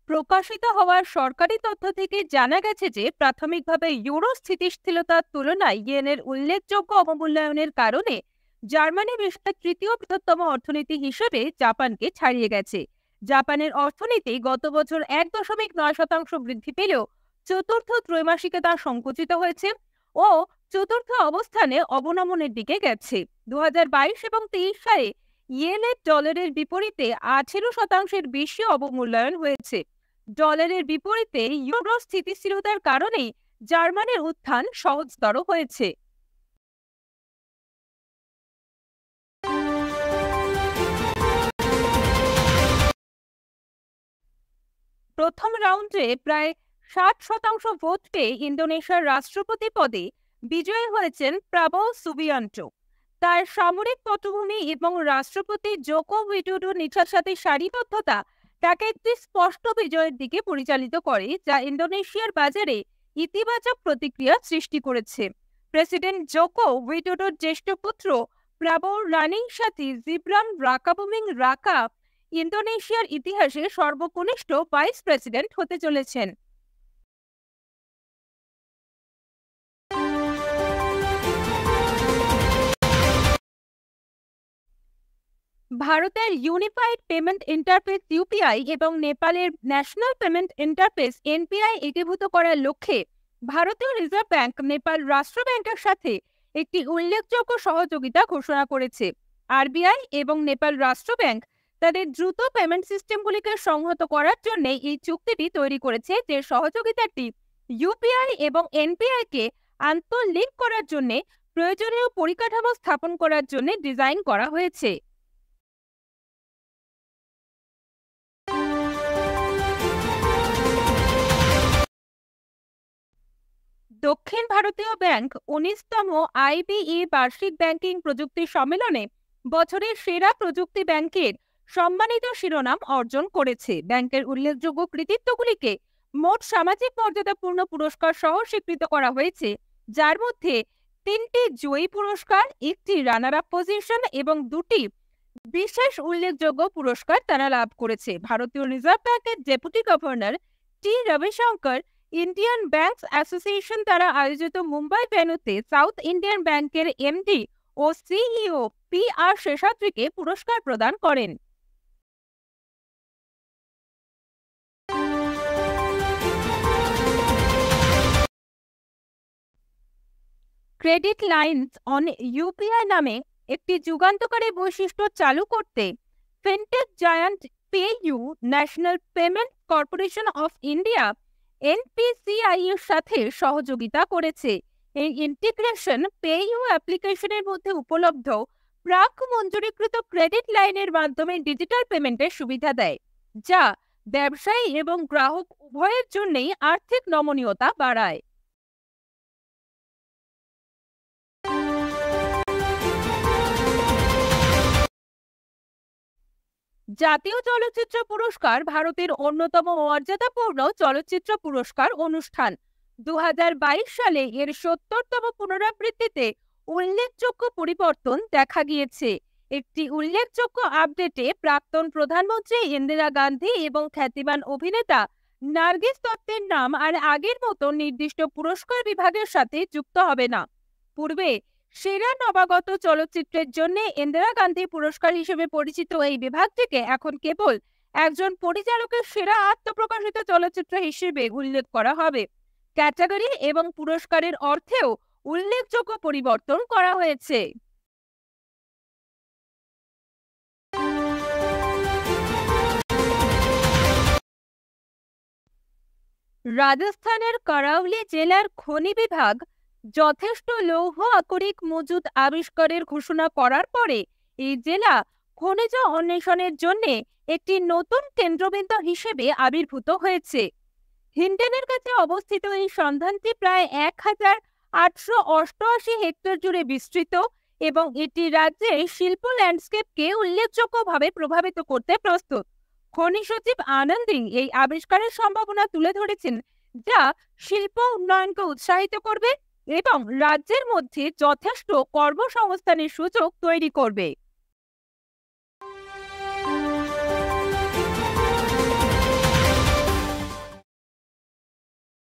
প্রকাশিত হওয়া সরকারি তথ্য থেকে জানা গেছে যে প্রাথমিকভাবে ইউরো স্থিতিশীলতার তুলনায় ইয়েনের উল্লেখযোগ্য অবমূল্যায়নের কারণে জার্মানি বিশ্বের তৃতীয় বৃহত্তম অর্থনীতি হিসেবে জাপানকে ছাড়িয়ে গেছে। জাপানের অর্থনীতি গত বছর 1.9% বৃদ্ধি পেলেও চতুর্থ ত্রৈমাসিকে তা সংকুচিত হয়েছে ও চতুর্থ অবস্থানে অবনমনের দিকে গেছে। 2022 এবং 23 সালে ইয়েনের ডলারের বিপরীতে 18% বেশি অবমূল্যায়ন হয়েছে। ডলারের বিপরীতে ইউরো স্থিতিশীলতার কারণেই জার্মানির উত্থান সহজতর হয়েছে। প্রথম রাউন্ডে প্রায় 60% ভোট পেয়ে ইন্দোনেশিয়ার রাষ্ট্রপতি পদে বিজয়ী হয়েছেন প্রাবোও সুবিয়ান্টো। তার সামরিক পটভূমি এবং রাষ্ট্রপতি জোকো উইডোডোর নিষ্ঠার সাথে সারিবদ্ধতা তাকে একটি স্পষ্ট বিজয়ের দিকে পরিচালিত করে, যা ইন্দোনেশিয়ার বাজারে ইতিবাচক প্রতিক্রিয়া সৃষ্টি করেছে। প্রেসিডেন্ট জোকো উইডোডোর জ্যেষ্ঠ পুত্র প্রাবোওর রানিং সাথী জিব্রান রাকাবুমিং রাকা ইন্দোনেশিয়ার ইতিহাসে সর্বকনিষ্ঠ ভাইস প্রেসিডেন্ট হতে চলেছেন। ভারতের ইউনিফাইড পেমেন্ট ইন্টারফেস ইউপিআই এবং নেপালের ন্যাশনাল পেমেন্ট ইন্টারফেস এনপিআই একীভূত করার লক্ষ্যে ভারতীয় রিজার্ভ ব্যাংক নেপাল রাষ্ট্র ব্যাংকের সাথে একটি উল্লেখযোগ্য সহযোগিতা ঘোষণা করেছে। আরবিআই এবং নেপাল রাষ্ট্র ব্যাংক তাদের দ্রুত পেমেন্ট সিস্টেমগুলিকে সংহত করার জন্য এই চুক্তিটি তৈরি করেছে, যে সহযোগিতাটি ইউপিআই এবং এনপিআই কে আন্তঃলিঙ্ক করার জন্য প্রয়োজনীয় পরিকাঠামো স্থাপন করার জন্য ডিজাইন করা হয়েছে। দক্ষিণ ভারতীয় ব্যাংক 19তম আইবিই বার্ষিক ব্যাংকিং প্রযুক্তি সম্মেলনে বছরের সেরা প্রযুক্তি ব্যাংকের সম্মানিত শিরোনাম অর্জন করেছে। ব্যাংকের উল্লেখযোগ্য কৃতিত্বগুলিকে মোট সামাজিক মর্যাদাপূর্ণ পুরস্কার সহ স্বীকৃত করা হয়েছে, যার মধ্যে 3টি জয়ী পুরস্কার, 1টি রানার আপ পজিশন এবং 2টি বিশেষ উল্লেখযোগ্য পুরস্কার তারা লাভ করেছে। ভারতীয় রিজার্ভ ব্যাংকের ডেপুটি গভর্নর টি রবিশঙ্কর ইন্ডিয়ান ব্যাংকস অ্যাসোসিয়েশন দ্বারা আয়োজিত মুম্বাই ভেন্যুতে সাউথ ইন্ডিয়ান ব্যাংকের এমডি ও সিইও পি আর শেষাদ্রিকে পুরস্কার প্রদান করেন। ক্রেডিট লাইনস অন ইউপিআই নামে একটি যুগান্তকারী বৈশিষ্ট্য চালু করতে fintech giant PayU national payment corporation of India NPCI এর সাথে সহযোগিতা করেছে। এই ইন্টিগ্রেশন পেইউ অ্যাপ্লিকেশনের মধ্যে উপলব্ধ প্রাক মঞ্জুরিকৃত ক্রেডিট লাইনের মাধ্যমে ডিজিটাল পেমেন্টের সুবিধা দেয়, যা ব্যবসায়ী এবং গ্রাহক উভয়ের জন্যই আর্থিক নমনীয়তা বাড়ায়। জাতীয় চলচ্চিত্র পুরস্কার ভারতের অন্যতম মর্যাদাপূর্ণ চলচ্চিত্র পুরস্কার অনুষ্ঠান। 2022 সালে এর 70তম পুনরাবৃত্তিতে উল্লেখযোগ্য পরিবর্তন দেখা গিয়েছে। একটি উল্লেখযোগ্য আপডেটে প্রাক্তন প্রধানমন্ত্রী ইন্দিরা গান্ধী এবং খ্যাতিমান অভিনেতা নার্গিস দত্তের নাম আর আগের মতো নির্দিষ্ট পুরস্কার বিভাগের সাথে যুক্ত হবে না। পূর্বে সেরা নবাগত চলচ্চিত্রের জন্য ইন্দিরা গান্ধী পুরস্কার হিসেবে পরিচিত এই বিভাগটিকে এখন কেবল একজন পরিচালকের সেরা আত্মপ্রকাশিত চলচ্চিত্র হিসেবে উল্লেখ করা হবে। ক্যাটাগরি এবং পুরস্কারের অর্থেও উল্লেখযোগ্য পরিবর্তন করা হয়েছে। রাজস্থানের কারাউলি জেলার খনি বিভাগ যথেষ্ট লৌহ আকরিক মজুদ আবিষ্কারের ঘোষণা করার পরে এই জেলা খনিজ অন্বেষণের জন্য একটি নতুন কেন্দ্রবিন্দু হিসেবে আবির্ভূত হয়েছে। হিন্ডেনের কাছে অবস্থিত এই সন্ধানটি প্রায় 1888 হেক্টর জুড়ে বিস্তৃত এবং এটি রাজ্যের শিল্প ল্যান্ডস্কেপকে উল্লেখযোগ্যভাবে প্রভাবিত করতে প্রস্তুত। খনি সচিব আনন্দী এই আবিষ্কারের সম্ভাবনা তুলে ধরেছেন, যা শিল্প উন্নয়নকে উৎসাহিত করবে এবং রাজ্যের মধ্যে যথেষ্ট কর্মসংস্থানের সুযোগ তৈরি করবে।